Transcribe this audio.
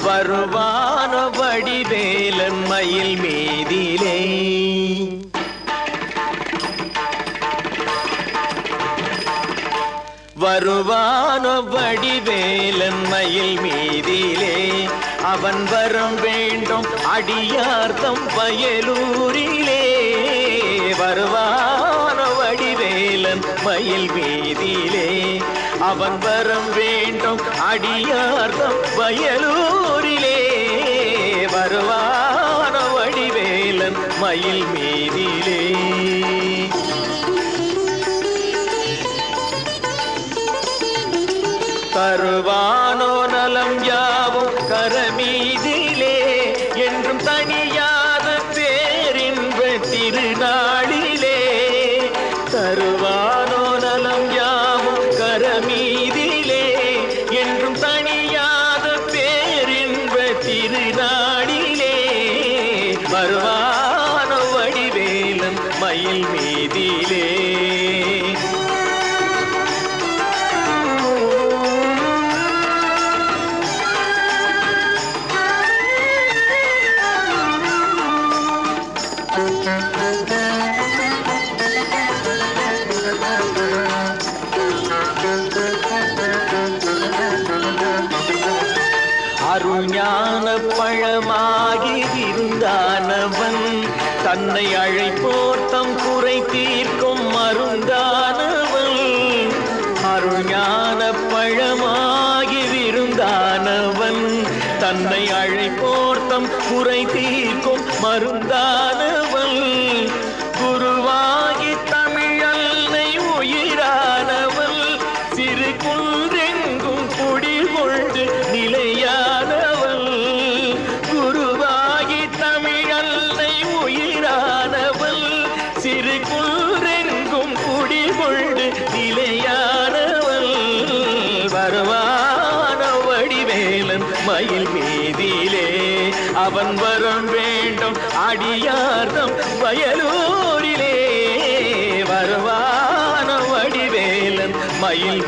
வருவான வடிவேலன் மயில் மீதிலே வருவான வடிவேலன் மயில் மீதிலே அவன் வரம் வேண்டும் அடியார்த்தம் வயலூரிலே வருவான வடிவேலன் மயில் மீதிலே அவன் வரம் வேண்டும் அடியார்த்தம் வயலூரிலே வருவான வடிவேலன் மயில் மீதிலே தருவானோ நலம் யாவும் கரமீதிலே என்றும் தனியாத பேரின்ப திருநாளிலே தருவானோ நலம் யாவும் கரமீதிலே என்றும் தனியாத பேரின்ப திருநாளிலே வருவானோ வடிவேலன் மயில் மீதிலே அருஞான பழமாகி இருந்தானவன் தன்னை அழைப்போர்த்தம் குறை தீர்க்கும் மருந்தானவன் அருஞான பழமாகி இருந்தானவன் தன்னை அழைப்போர்த்தம் குறை தீர்க்கும் மருந்தானவன் குருவாகி தமிழன்னை உயிரானவன் சிறு குன்றெங்கும் குடிகொண்டு நிலையானவன் குருவாகி தமிழன்னை உயிரானவன் சிறு குன்றெங்கும் குடிகொண்டு நிலையானவன் வருவான வடிவேலன் மயில் மீதிலே அவன் வரம் வேண்டும் அடியார்த்தம் வயலூரிலே வருவான வடிவேலன் மயில்